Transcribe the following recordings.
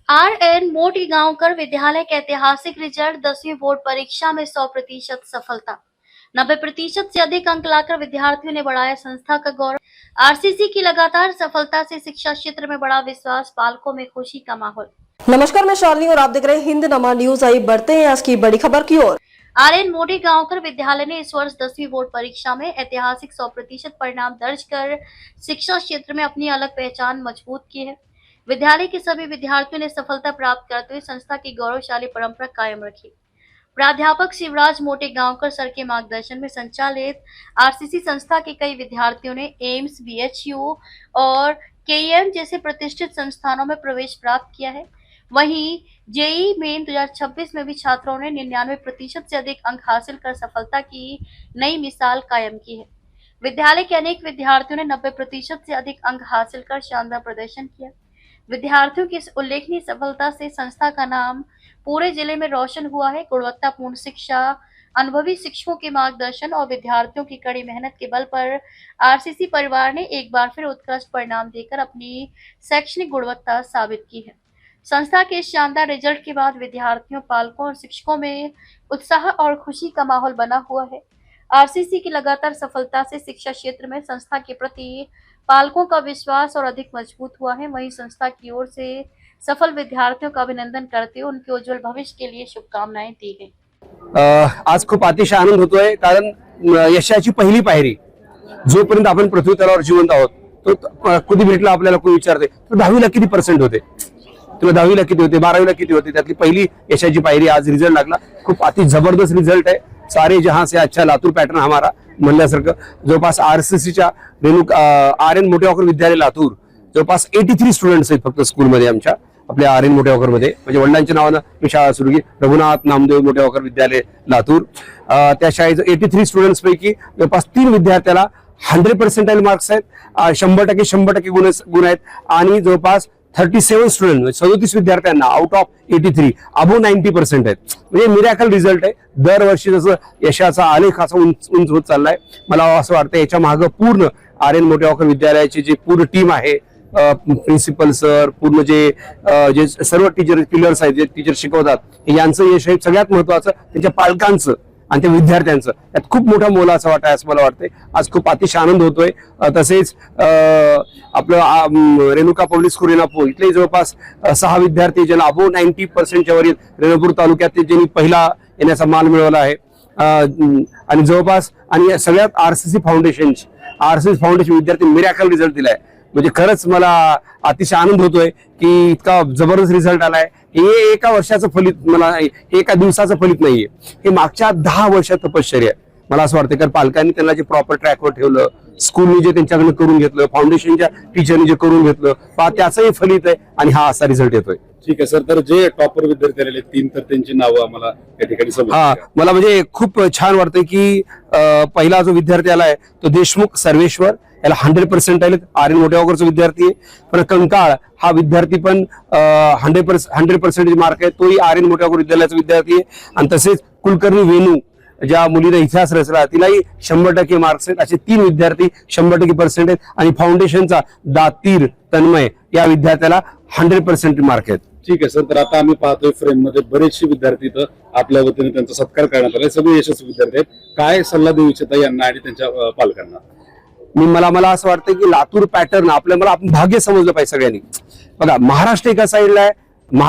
RN मोटी गांवकर विद्यालय के ऐतिहासिक रिजल्ट 10वीं बोर्ड परीक्षा में 100% सफलता। 90% से अधिक अंक लाकर विद्यार्थियों ने बढ़ाया संस्था का गौरव। आरसीसी की लगातार सफलता से शिक्षा क्षेत्र में बड़ा विश्वास, पालकों में खुशी का माहौल। नमस्कार, मैं शालिनी और आप देख रहे हैं हिंद नमा न्यूज। आई बढ़ते हैं आज की बड़ी खबर की ओर। RN मोटी गांवकर विद्यालय ने इस वर्ष 10वीं बोर्ड परीक्षा में ऐतिहासिक 100% परिणाम दर्ज कर शिक्षा क्षेत्र में अपनी अलग पहचान मजबूत की है। विद्यालय के सभी विद्यार्थियों ने सफलता प्राप्त करते हुए संस्था की गौरवशाली परंपरा कायम रखी। प्राध्यापक शिवराज मोटे गांवकर सर के मार्गदर्शन में संचालित आरसीसी संस्था के कई विद्यार्थियों ने एम्स, बीएचयू और केईएम जैसे प्रतिष्ठित संस्थानों में प्रवेश प्राप्त किया है। वहीं जेईई मेन 2026 में भी छात्रों ने 99% से अधिक अंक हासिल कर सफलता की नई मिसाल कायम की है। विद्यालय के अनेक विद्यार्थियों ने 90% से अधिक अंक हासिल कर शानदार प्रदर्शन किया। विद्यार्थियों की इस उल्लेखनीय सफलता से संस्था का नाम पूरे जिले में रोशन हुआ है। गुणवत्तापूर्ण शिक्षा, अनुभवी शिक्षकों के मार्गदर्शन और विद्यार्थियों की कड़ी मेहनत के बल पर आरसीसी परिवार ने एक बार फिर उत्कृष्ट परिणाम देकर अपनी शैक्षणिक गुणवत्ता साबित की है। संस्था के शानदार रिजल्ट के बाद विद्यार्थियों, पालकों और शिक्षकों में उत्साह और खुशी का माहौल बना हुआ है। आरसीसी की लगातार सफलता से शिक्षा क्षेत्र में संस्था के प्रति पालकों का विश्वास और अधिक मजबूत हुआ है। वहीं संस्था की ओर से सफल विद्यार्थियों का अभिनंदन करते हुए उनके उज्जवल भविष्य के लिए शुभकामनाएं दी गई। आज खूप अतिशय आनंद होतोय, कारण यशाची पहिली पायरी जोपर्यंत आपण पृथ्वी तलावर जिवंत आहोत तो कधी भेटला आपल्याला कोणी विचारते तर 10वीला किती पर्सेंट होते, तुला 10वीला किती होते, 12वीला किती होते, त्यातली पहिली यशाची पायरी आज रिझल्ट लागला। खूप अति जबरदस्त रिझल्ट है। सारे जहां से अच्छा लातूर पैटर्न हमारा म्हणल्यासारखं जवळपास आरसीसीच्या RN मोटेगावकर विद्यालय लातूर जवळपास 83 स्टुडंट्स आहेत फक्त स्कूलमध्ये आमच्या आपल्या RN मोटेगावकर मध्ये, म्हणजे वडिलांच्या नावानं मी शाळा सुरू केली, रघुनाथ नामदेव मोटेगावकर विद्यालय लातूर। त्या शाळेचं 83 स्टुडंट्स पैकी जवळपास 3 विद्यार्थ्याला 100% मार्क्स आहेत, 100% गुण आहेत आणि जवळपास 37 स्टुडंट 37 विद्यार्थ्यांना आउट ऑफ 83 अबो 90% आहेत। म्हणजे मिरॅकल रिझल्ट आहे। दरवर्षी जसं यशाचा आलेख असा उंच होत चाललाय, मला असं वाटतं याच्या मागे पूर्ण RN मोटेगावकर विद्यालयाची जी पूर्ण टीम आहे, प्रिन्सिपल सर, पूर्ण जे सर्व टीचर पिलर्स आहेत, जे टीचर शिकवतात, यांचं यश आहे। सगळ्यात महत्वाचं त्यांच्या पालकांचं आणि त्या विद्यार्थ्यांचं यात खूप मोठा मोलाचा वाटा आहे असं मला वाटतंय। आज खूप अतिशय आनंद होतोय। तसेच आपलं रेणुका पब्लिक स्कूल रेणापूर इथले जवळपास 6 विद्यार्थी ज्यांना अबो 90% वर रेणापूर तालुक्यात ज्यांनी पहिला येण्याचा मान मिळवला आहे, आणि जवळपास आणि सगळ्यात आरसीसी फाउंडेशन विद्यार्थी मिरॅकल रिझल्ट दिलाय। म्हणजे खरंच मला अतिशय आनंद होतोय की इतका जबरदस्त रिझल्ट आलाय। हे एका वर्षाचं फलित, मला एका दिवसाचं फलित नाहीये, हे मागच्या 10 वर्षात तपश्चर्या आहे। मला असं वाटतं कारण पालकांनी त्यांना जे प्रॉपर ट्रॅकवर ठेवलं, स्कूलनी जे त्यांच्याकडे करून घेतलं, फाउंडेशनच्या टीचरनी जे करून घेतलं, त्याचंही फलित आहे आणि हा असा रिझल्ट येतोय। ठीक आहे सर, तर जे टॉपर विद्यार्थी आलेले 3 तर त्यांची नावं आम्हाला या ठिकाणी समजली। मला म्हणजे खूप छान वाटतंय की पहिला जो विद्यार्थी आलाय तो देशमुख सर्वेश्वर, याला 100% आले, RN मोटेगावकरचा विद्यार्थी आहे। पण कंकाळ हा विद्यार्थी पण 100% मार्क आहे, तोही RN मोटेगावकर विद्यालयाचा विद्यार्थी आहे। आणि तसेच कुलकर्णी वेणू, ज्या मुलीने इतिहास रचला, तिलाही 100% मार्क्स आहेत। असे 3 विद्यार्थी 100% आहेत। आणि फाउंडेशनचा दातीर तन्मय या विद्यार्थ्याला 100% मार्क आहेत। ठीक आहे सर, तर आता आम्ही पाहतोय फ्रेम मध्ये बरेचसे विद्यार्थी तर आपल्या वतीने त्यांचा सत्कार करण्यात आला, सगळे यशस्वी विद्यार्थी आहेत। काय सल्ला देऊ इच्छिता यांना आणि त्यांच्या पालकांना? मला असं वाटतं की लातूर पॅटर्न आपल्याला आपण भाग्य समजलं पाहिजे सगळ्यांनी। बघा, महाराष्ट्र एका साईडला आहे,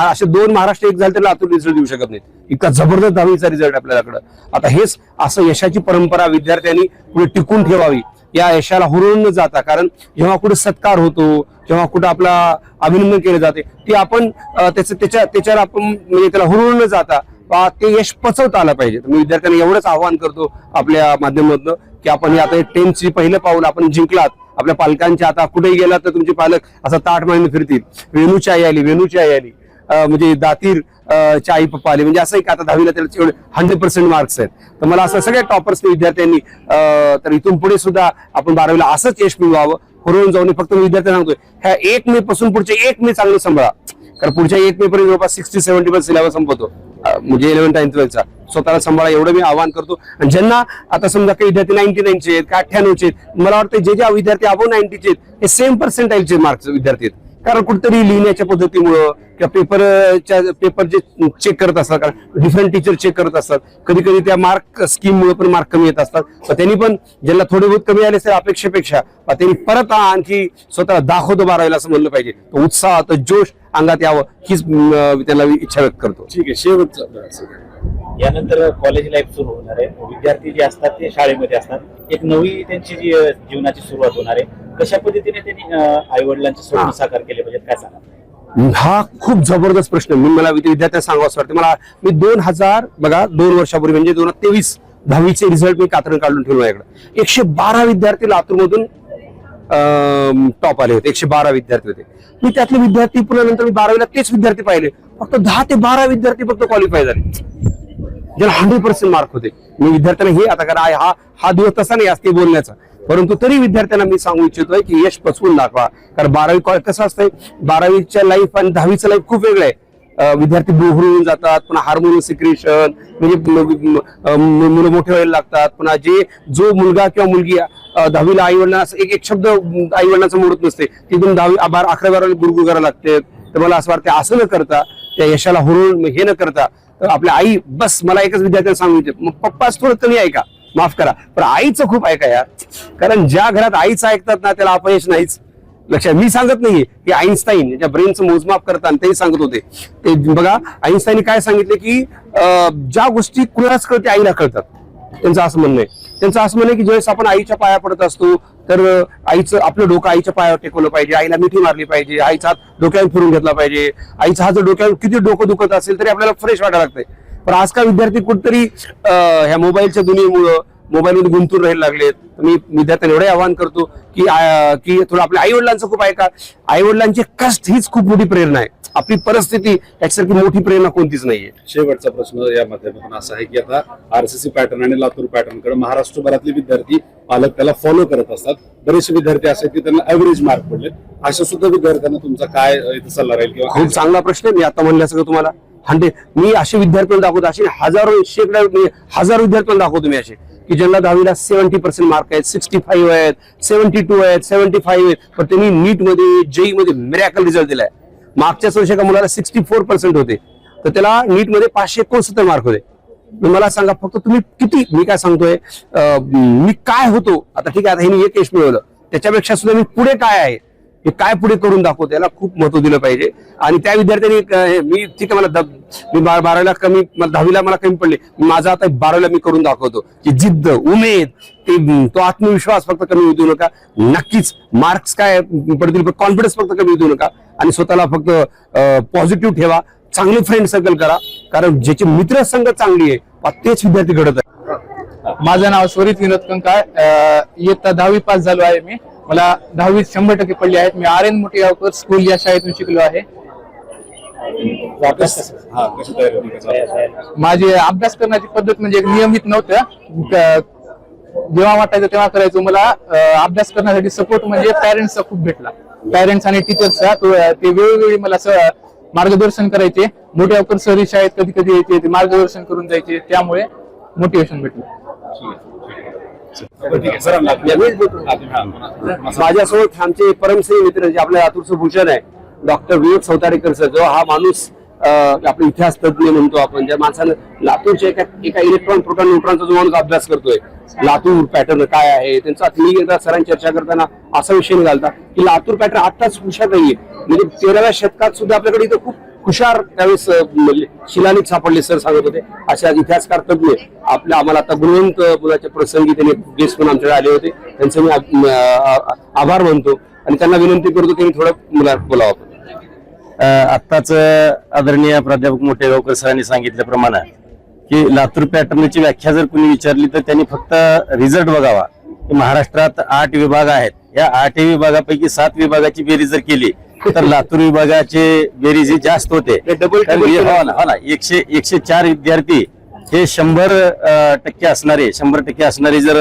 असे 2 महाराष्ट्र एक झाले तर लातूर रिझल्ट देऊ शकत नाही, इतका जबरदस्त 10वीचा रिझल्ट आपल्याकडे। आता हेच असं यशाची परंपरा विद्यार्थ्यांनी पुढे टिकून ठेवावी, या यशाला हुरळून न जाता, कारण जेव्हा कुठे सत्कार होतो, जेव्हा कुठे आपला अभिनंदन केले जाते, ते आपण त्याच्यावर आपण म्हणजे त्याला हुरळून न जाता ते यश पचवता आलं पाहिजे। मी विद्यार्थ्यांना एवढंच आवाहन करतो आपल्या माध्यमातून की आपण आता 10th पहिलं पाऊल आपण जिंकलात। आपल्या पालकांच्या आता कुठेही गेलात तर तुमचे पालक असं ताट मांडून फिरतील, वेणूची आई आली, म्हणजे दातीर च्या आई पप्पा आले, म्हणजे असं एक आता 10वीला त्याला 100% मार्क्स आहेत। तर मला असं सगळ्या टॉपर्स विद्यार्थ्यांनी तर इथून पुढे सुद्धा आपण 12वीला असंच यश मिळवावं, हुरळून जाऊन। फक्त मी विद्यार्थ्यांना सांगतोय, ह्या 1 मे पासून पुढचे 1 मे चांगलं सांभाळा, कारण पुढच्या 1 मे पर्यंत जवळपास 60-70% सिलेबस संपतो, म्हणजे 11th आणि 12thचा स्वतःला सांभाळा एवढं मी आवाहन करतो। आणि ज्यांना आता समजा काही विद्यार्थी 99चे आहेत, 98चे आहेत, मला वाटतं जे विद्यार्थी अबो 90चे आहेत हे सेम पर्सेंटाईलचे मार्क्स विद्यार्थी आहेत, कारण कुठेतरी लिहिण्याच्या पद्धतीमुळं किंवा पेपर जे चेक करत असतात, कारण डिफरंट टीचर चेक करत असतात, कधी कधी त्या मार्क स्कीममुळे पण मार्क कमी येत असतात. त्यांनी पण ज्यांना थोडे बहुत कमी आले असेल अपेक्षेपेक्षा त्यांनी परत आणखी स्वतः दाखवतो 12वीला असं म्हणलं पाहिजे. तो उत्साह, तो जोश अंगात यावं हीच त्याला इच्छा व्यक्त करतो. ठीक आहे, शेवटचं यानंतर कॉलेज लाईफ सुरू होणार आहे. विद्यार्थी जे असतात ते शाळेमध्ये असतात. एक नवी त्यांची जी जीवनाची सुरुवात होणार आहे. कशा पद्धतीने त्यांनी आई वडिलांचे स्वप्न साकार केले पाहिजेत, काय सांगा? हा खूप जबरदस्त प्रश्न मला विद्यार्थ्यांना सांगावं असं वाटतं. मला मी 2000 बघा 2 वर्षापूर्वी म्हणजे 2023 10वीचे रिझल्ट मी कात्रण काढून ठेवलं माझ्याकडे. 112 विद्यार्थी लातूरमधून टॉप आले होते. 112 विद्यार्थी होते. मी त्यातले विद्यार्थी पुन्हा नंतर मी 12वीला तेच विद्यार्थी पाहिले. फक्त 10 ते 12 विद्यार्थी फक्त क्वालिफाय झाले, ज्याला 100% मार्क होते. मी विद्यार्थ्यांना हे आता करा हा दिवस तसा नाही असते बोलण्याचा, परंतु तरी विद्यार्थ्यांना मी सांगू इच्छितोय की यश पचवून दाखवा. कारण 12वी कसं असतंय, 12वीच्या लाईफ आणि 10वीचं लाईफ खूप वेगळं आहे. विद्यार्थी बोहरून जातात, पुन्हा हार्मोन सिक्रेशन म्हणजे मुलं मोठे व्हायला लागतात. पुन्हा जो मुलगा किंवा मुलगी 10वीला आई वडिलांना एक शब्द आई वडिलांचा मोडत नसते, तिथून 11-12 गुरगुर करायला लागते. तर मला असं वाटतं असं न करता, त्या यशाला हुरून हे न करता, तर आपल्या आई बस मला एकच विद्यार्थ्यांना सांगू इच्छिते, मग पप्पाच थोडं कमी ऐका, माफ करा, पण आईचं खूप ऐका यार. कारण ज्या घरात आईचं ऐकतात ना त्याला अपयश नाहीच. लक्षात, मी सांगत नाहीये की आईन्स्टाईन ज्या ब्रेनचं मोजमाप करतात तेही सांगत होते. ते बघा आईन्स्टाईन काय सांगितले की ज्या गोष्टी कुणालाच कळते आईला कळतात. त्यांचं असं म्हणणं आहे. त्यांचं असं म्हणणं आहे की ज्यावेळेस आपण आईच्या पाया पडत असतो तर आईचं आपलं डोकं आईच्या पायावर टेकवलं पाहिजे, आईला मिठी मारली पाहिजे, आईचा हात डोक्यावर फिरून घेतला पाहिजे. आईचा हात जर डोक्यावर किती डोकं दुखत असेल तरी आपल्याला फ्रेश वाटायला लागतंय. पण आजकाल विद्यार्थी कुठेतरी ह्या मोबाईलच्या दुनियेमुळं मोबाईलमध्ये गुंतून राहायला लागलेत. मी विद्यार्थ्यांना एवढे आवाहन करतो की थोडं आपल्या आई वडिलांचं खूप ऐका. आई वडिलांचे कष्ट हीच खूप मोठी प्रेरणा आहे. आपली परिस्थिती याच्यासारखी मोठी प्रेरणा कोणतीच नाहीये. शेवटचा प्रश्न या माध्यमातून असा आहे की आता आरसीसी पॅटर्न आणि लातूर पॅटर्न कडे महाराष्ट्रभरातले विद्यार्थी पालक त्याला फॉलो करत असतात. बरेचसे विद्यार्थी असे की त्यांना ॲव्हरेज मार्क पडले. अशा सुद्धा विद्यार्थ्यांना तुमचा काय सल्ला राहील? किंवा खूप चांगला प्रश्न आहे. मी आता म्हणलं सगळं तुम्हाला मी असे विद्यार्थ्यांना दाखवतो, असे हजारो शेकडा हजार विद्यार्थ्यांना दाखवतो मी असे की ज्यांना 10वीला 70% मार्क आहेत, 65 आहेत, 72 आहेत, 75 आहेत, पण त्यांनी नीट मध्ये जेई मध्ये मिरॅकल रिझल्ट दिलाय. मागच्याच वर्षी एका मुलाला 64% होते, तर त्याला नीट मध्ये 569 मार्क होते. मला सांगा फक्त तुम्ही किती, मी काय सांगतोय मी काय होतो आता, ठीक आहे आता हे एक यश मिळवलं, त्याच्यापेक्षा सुद्धा मी पुढे काय आहे हे काय पुढे करून दाखवतो याला खूप महत्व दिलं पाहिजे. आणि त्या विद्यार्थ्यांनी मी ठीक आहे मी 12वीला कमी, 10वीला मला कमी पडले, माझा आता 12वीला मी करून दाखवतो. की जिद्द, उमेद, तो आत्मविश्वास फक्त कमी होऊ देऊ नका. नक्कीच मार्क्स काय पडतील पण कॉन्फिडन्स फक्त कमी होऊ देऊ नका. आणि स्वतःला फक्त पॉझिटिव्ह ठेवा, चांगले फ्रेंड सर्कल करा, कारण ज्याची मित्रसंग चांगली आहे तेच विद्यार्थी घडत आहे. माझं नाव स्वरित विनोद कंकाळ. इयत्ता 10वी पास झालो आहे मी. मला 10वीत 100% पडले आहेत. मी आर्यन मोठेगावकर स्कूल या शाळेतून शिकलो आहे. माझी अभ्यास करण्याची पद्धत म्हणजे नियमित नव्हतं. जेव्हा वाटायचं तेव्हा करायचो. मला अभ्यास करण्यासाठी सपोर्ट म्हणजे पॅरेंट्सचा खूप भेटला. पॅरेंट्स आणि टीचर्सचा ते वेळोवेळी मला मार्गदर्शन करायचे. मोठेगावकर सर शाळेत कधी कधी यायचे, ते मार्गदर्शन करून जायचे, त्यामुळे मोटिवेशन भेटलं. माझ्यासोबत आमचे परमश्री मित्र जे आपल्या लातूरचं भूषण आहे डॉक्टर विवेक सौतारेकर सर, जो हा माणूस आपला इतिहास तज्ञ म्हणतो आपण, ज्या माणसानं लातूरच्या एका इलेक्ट्रॉन प्रोटॉन न्यूट्रॉनचा जो माणूस अभ्यास करतोय, लातूर पॅटर्न काय आहे त्यांचा, मी एकदा सरांची चर्चा करताना असा विषय निघालता की लातूर पॅटर्न आताच हुशार नाहीये, म्हणजे 13व्या शतकात सुद्धा आपल्याकडे इथं खूप हुशार त्यावेळेस शिलालेख सापडले सर सांगत होते. अशा इतिहासकार तज्ञ आम्हाला आता गुणवंत मुलाच्या प्रसंगी त्यांनी गेस्ट म्हणून आमच्याकडे आले होते. त्यांचं मी आभार मानतो आणि त्यांना विनंती करतो त्यांनी थोडं मुला बोलावं. आत्ताच आदरणीय प्राध्यापक मोठेगावकर सरांनी सांगितल्याप्रमाणे की लातूर पॅटर्नची व्याख्या जर कुणी विचारली तर त्यांनी फक्त रिझल्ट बघावा. महाराष्ट्रात 8 विभाग आहेत. या 8 विभागापैकी 7 विभागाची बेरीज जर केली तर लातूर विभागाचे बेरीज जास्त होते. हो ना 104 विद्यार्थी हे 100% असणारे जर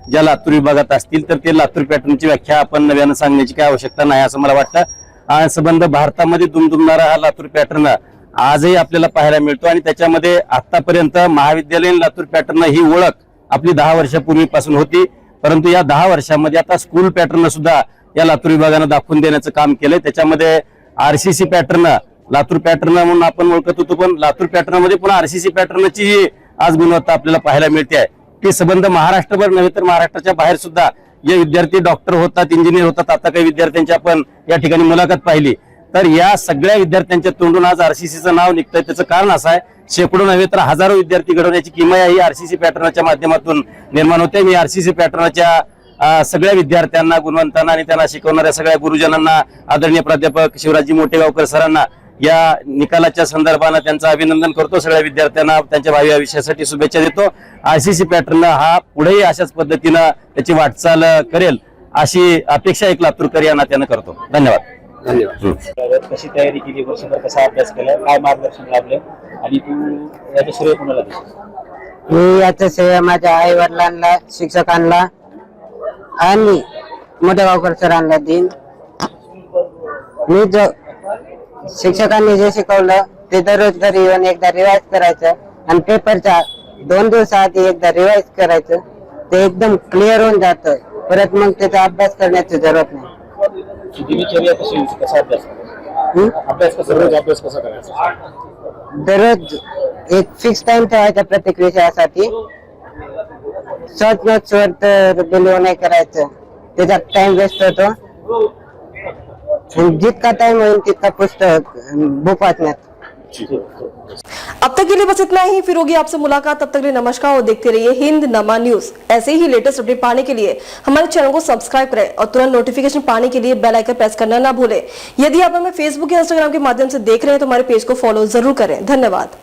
ज्या लातूर विभागात असतील तर ते लातूर पॅटर्नची व्याख्या आपण नव्यानं सांगण्याची काय आवश्यकता नाही असं मला वाटतं. हा संबंध भारतामध्ये दुमदुमणारा हा लातूर पॅटर्न आजही आपल्याला पाहायला मिळतो. आणि त्याच्यामध्ये आतापर्यंत महाविद्यालयीन लातूर पॅटर्न ही ओळख आपली 10 वर्षापूर्वीपासून होती, परंतु या 10 वर्षामध्ये आता स्कूल पॅटर्न सुद्धा या लातूर विभागानं दाखवून देण्याचं काम केलंय. त्याच्यामध्ये आरसीसी पॅटर्न, लातूर पॅटर्न म्हणून आपण ओळखत होतो, पण लातूर पॅटर्न मध्ये पुन्हा आरसीसी पॅटर्नची आज गुणवत्ता आपल्याला पाहायला मिळते आहे. ते संबंध महाराष्ट्रभर नव्हे तर महाराष्ट्राच्या बाहेर सुद्धा जे विद्यार्थी डॉक्टर होतात, इंजिनियर होतात, आता काही विद्यार्थ्यांची आपण या ठिकाणी मुलाखत पाहिली, तर या सगळ्या विद्यार्थ्यांच्या तोंडून आज आरसीसीचं नाव निघतंय. त्याचं कारण असं आहे, शेकडो नव्हे तर हजारो विद्यार्थी घडवण्याची किमया ही आरसीसी पॅटर्नच्या माध्यमातून निर्माण होते. मी आरसीसी पॅटर्नच्या सगळ्या विद्यार्थ्यांना, गुणवंतांना आणि त्यांना शिकवणाऱ्या सगळ्या गुरुजनांना, आदरणीय प्राध्यापक शिवराजी मोठेगावकर सरांना या निकालाच्या संदर्भानं त्यांचं अभिनंदन करतो. सगळ्या विद्यार्थ्यांना त्यांच्या भावी आयुष्यासाठी शुभेच्छा देतो. आरसीसी पॅटर्न हा पुढेही अशाच पद्धतीनं त्याची वाटचाल करेल अशी अपेक्षा एक लातूरकर या नात्यानं करतो. धन्यवाद. धन्यवाद. कशी तयारी केली, वर्षभर कसा अभ्यास केला, काय मार्गदर्शन लाभलं आणि तू याचं श्रेय कोणाला देशील? मी याचं श्रेय माझ्या आई वडिलांना, शिक्षकांना आणि मोठेगावकर सरांना देईन. मी जो शिक्षकांनी जे शिकवलं ते दररोज घरी येऊन एकदा रिवाइज करायचं आणि पेपरच्या 2 दिवसाआधी एकदा रिवाइज करायचं. ते एकदम क्लिअर होऊन जातं. परत मग त्याचा अभ्यास करण्याची जरूरत नाही. दिनचर्या कशी होती, कसा अभ्यास करायचा? अभ्यास कसा रोज अभ्यास कसा करायचा? दररोज एक फिक्स टाइम ठेवायचा प्रत्येक विषयासाठी. शॉर्ट नोट्सवर तर बिलीव नाही करायचं, त्याच्यात टाइम वेस्ट होतो. जितका टाइम होईल तितका पुस्तक बुक वाचण्यात. अब तक के लिए बस इतना ही, फिर होगी आपसे मुलाकात. तब तक के लिए नमस्कार और देखते रहिए हिंद नमा न्यूज. ऐसे ही लेटेस्ट अपडेट पाने के लिए हमारे चैनल को सब्सक्राइब करें और तुरंत नोटिफिकेशन पाने के लिए बेल आइकन प्रेस करना ना भूलें. यदि आप हमें फेसबुक या इंस्टाग्राम के माध्यम से देख रहे हैं तो हमारे पेज को फॉलो जरूर करें. धन्यवाद.